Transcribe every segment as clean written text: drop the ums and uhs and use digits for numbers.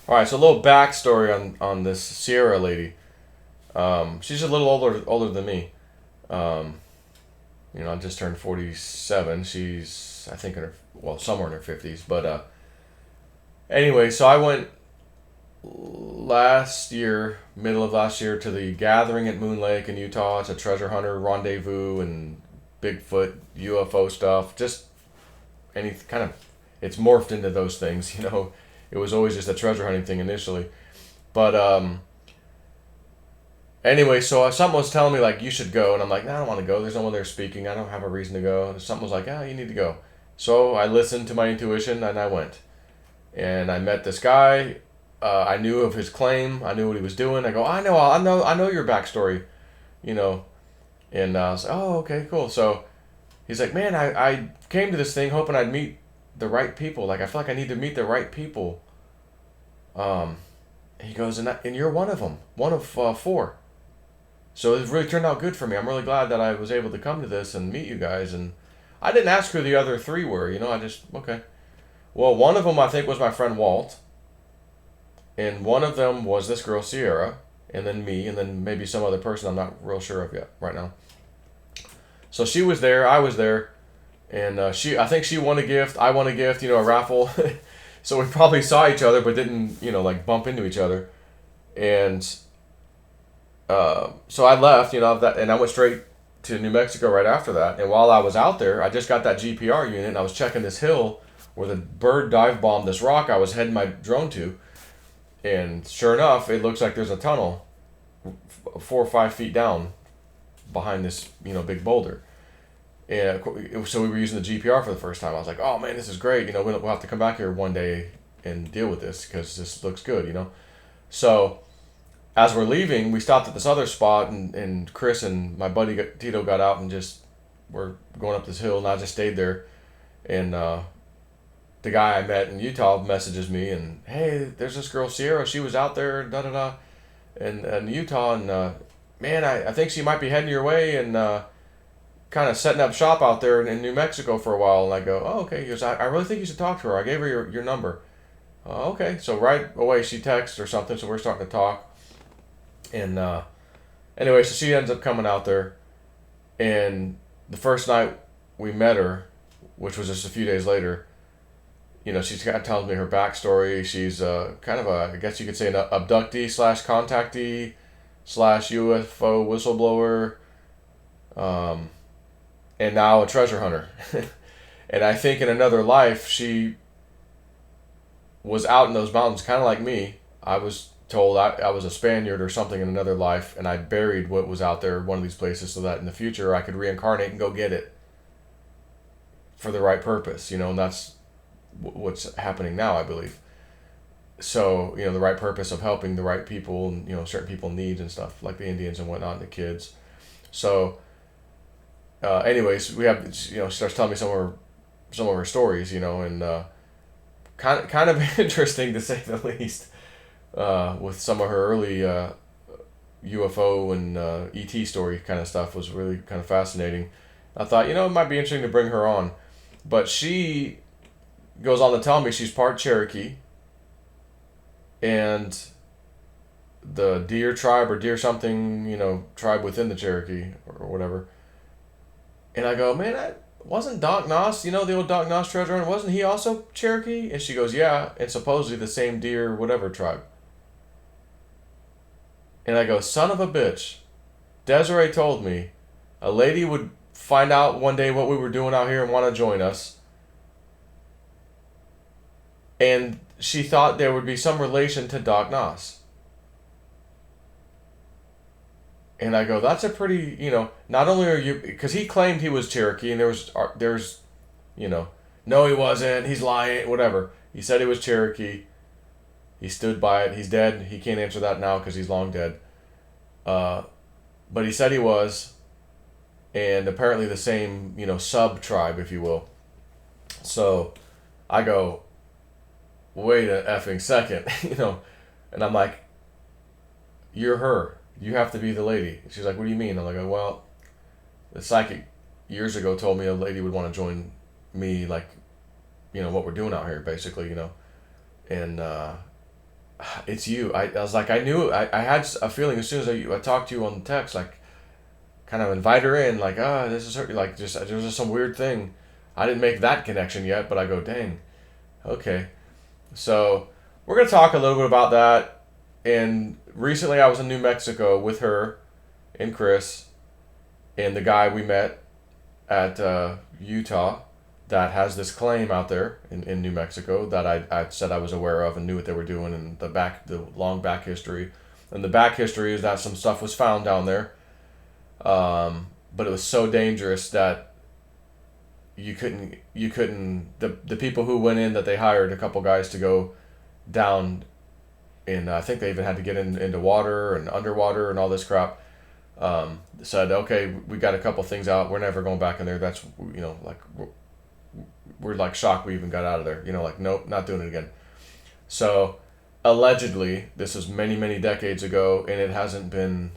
All right, so a little backstory on this Sierra lady. She's a little older than me. Um, I just turned 47. She's I think in her somewhere in her 50s. But anyway, so I went last year, middle of last year, to the gathering at Moon Lake in Utah. It's a treasure hunter rendezvous and Bigfoot UFO stuff. Just any kind of, it's morphed into those things. It was always just a treasure hunting thing initially, but anyway, so something was telling me like you should go, and I'm like, nah, I don't want to go. There's no one there speaking. I don't have a reason to go. And something was like, you need to go. So I listened to my intuition and I went, and I met this guy. I knew of his claim. I knew what he was doing. I go, I know your backstory, you know. And I was like, oh, okay, cool. So he's like, man, I came to this thing hoping I'd meet the right people. Like I feel like I need to meet the right people. Um, he goes, and you're one of them, one of four. So it really turned out good for me. I'm really glad that I was able to come to this and meet you guys. And I didn't ask who the other three were. I just okay. Well, one of them I think was my friend Walt, and one of them was this girl Sierra, and then me, and then maybe some other person I'm not real sure of yet right now. So she was there, I was there, and I think she won a gift. I won a gift. A raffle. So we probably saw each other, but didn't like bump into each other. And so I left, and I went straight to New Mexico right after that. And while I was out there, I just got that GPR unit, and I was checking this hill where the bird dive bombed this rock I was heading my drone to. And sure enough, it looks like there's a tunnel 4 or 5 feet down behind this, big boulder. And so we were using the GPR for the first time. I was like, oh man, this is great. We'll have to come back here one day and deal with this because this looks good. So as we're leaving, we stopped at this other spot, and Chris and my buddy Tito got out and just were going up this hill, and I just stayed there. And the guy I met in Utah messages me, and hey, there's this girl Sierra. She was out there, da da da, in Utah, and man, I think she might be heading your way, and kind of setting up shop out there in New Mexico for a while. And I go, oh okay. He goes, I really think you should talk to her. I gave her your number. Okay, so right away she texts or something, so we're starting to talk. And anyway, so she ends up coming out there, and the first night we met her, which was just a few days later, she's kind of tells me her backstory. She's kind of I guess you could say an abductee slash contactee slash UFO whistleblower, and now a treasure hunter. And I think in another life she was out in those mountains, kind of like me. I was told I was a Spaniard or something in another life, and I buried what was out there, one of these places, so that in the future I could reincarnate and go get it for the right purpose, and that's what's happening now, I believe. So, the right purpose of helping the right people, and, certain people needs and stuff, like the Indians and whatnot, and the kids. So, anyways, we have, she starts telling me some of her stories, and kind of interesting to say the least. With some of her early UFO and ET story kind of stuff was really kind of fascinating. I thought, it might be interesting to bring her on. But she goes on to tell me she's part Cherokee, and the deer tribe or deer something, tribe within the Cherokee or whatever. And I go, man, wasn't Doc Noss, the old Doc Noss treasure hunter, wasn't he also Cherokee? And she goes, yeah, and supposedly the same deer whatever tribe. And I go, son of a bitch. Desiree told me a lady would find out one day what we were doing out here and want to join us. And she thought there would be some relation to Doc Noss. And I go, that's a pretty, not only are you, because he claimed he was Cherokee, and there's, no, he wasn't, he's lying, whatever. He said he was Cherokee. He stood by it. He's dead. He can't answer that now because he's long dead. But he said he was, and apparently the same, sub-tribe, if you will. So I go, wait a effing second, and I'm like, you're her. You have to be the lady. She's like, what do you mean? I'm like, well, the psychic years ago told me a lady would want to join me, like, what we're doing out here, basically, And it's you. I was like, I knew, I had a feeling as soon as I talked to you on the text, like, kind of invite her in, like, this is her, like, just, there was just some weird thing. I didn't make that connection yet, but I go, dang, okay. So, we're going to talk a little bit about that. And recently I was in New Mexico with her and Chris and the guy we met at Utah that has this claim out there in New Mexico that I said I was aware of and knew what they were doing, and the long back history. And the back history is that some stuff was found down there, but it was so dangerous that you couldn't the people who went in, that they hired a couple guys to go down, and I think they even had to get into water and underwater and all this crap. Said, okay, we got a couple things out. We're never going back in there. That's, like, we're like shocked we even got out of there. Like, nope, not doing it again. So, allegedly, this is many, many decades ago, and it hasn't been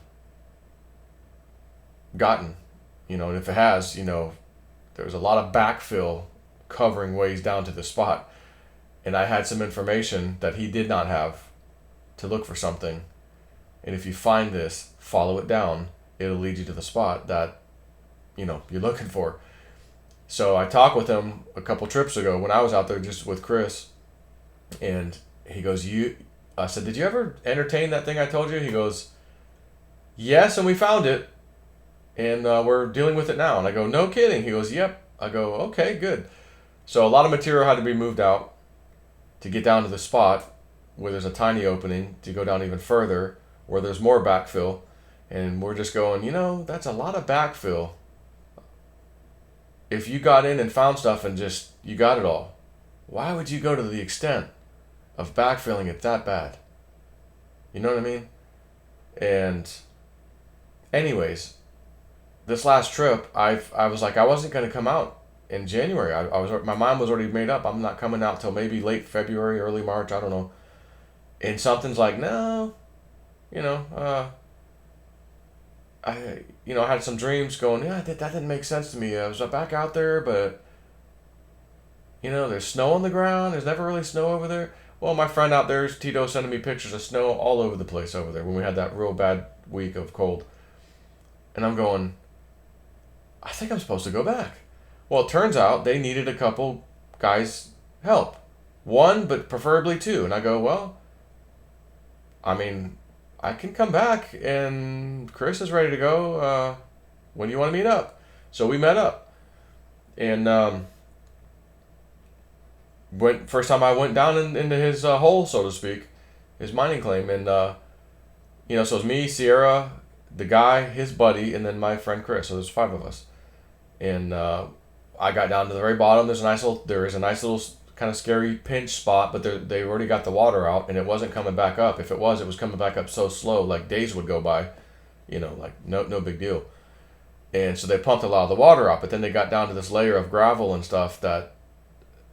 gotten. And if it has, there's a lot of backfill covering ways down to the spot. And I had some information that he did not have to look for something. And if you find this, follow it down. It'll lead you to the spot that, you're looking for. So I talked with him a couple trips ago when I was out there just with Chris. And he goes, I said, did you ever entertain that thing I told you? He goes, yes, and we found it. And we're dealing with it now. And I go, no kidding. He goes, yep. I go, okay, good. So a lot of material had to be moved out to get down to the spot where there's a tiny opening to go down even further, where there's more backfill. And we're just going, that's a lot of backfill. If you got in and found stuff and just, you got it all, why would you go to the extent of backfilling it that bad? You know what I mean? And anyways, this last trip, I was like, I wasn't going to come out in January. My mind was already made up. I'm not coming out till maybe late February, early March, I don't know. And something's like, no, I had some dreams going, yeah, that didn't make sense to me. I was back out there, but, there's snow on the ground. There's never really snow over there. Well, my friend out there, Tito, sending me pictures of snow all over the place over there when we had that real bad week of cold. And I'm going, I think I'm supposed to go back. Well, it turns out they needed a couple guys' help. One, but preferably two. And I go, well, I mean, I can come back, and Chris is ready to go. When do you want to meet up? So we met up. And first time I went down into his hole, so to speak, his mining claim. And, so it was me, Sierra, the guy, his buddy, and then my friend Chris. So there's 5 of us. And I got down to the very bottom. There is a nice little kind of scary pinch spot, but they already got the water out, and it wasn't coming back up. If it was coming back up so slow, like days would go by, like no big deal. And so they pumped a lot of the water out, but then they got down to this layer of gravel and stuff that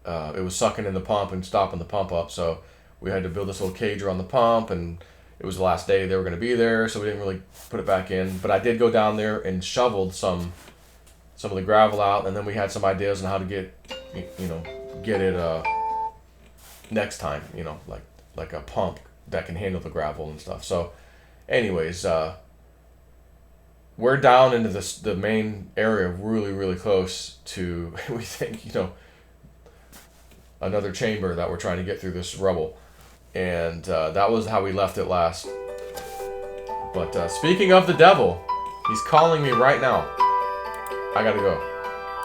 it was sucking in the pump and stopping the pump up. So we had to build this little cager on the pump, and it was the last day they were going to be there, so we didn't really put it back in. But I did go down there and shoveled some of the gravel out, and then we had some ideas on how to get it next time, like a pump that can handle the gravel and stuff. So anyways, we're down into the main area, really, really close to, we think, another chamber that we're trying to get through this rubble. And that was how we left it last. But speaking of the devil, he's calling me right now. I gotta go.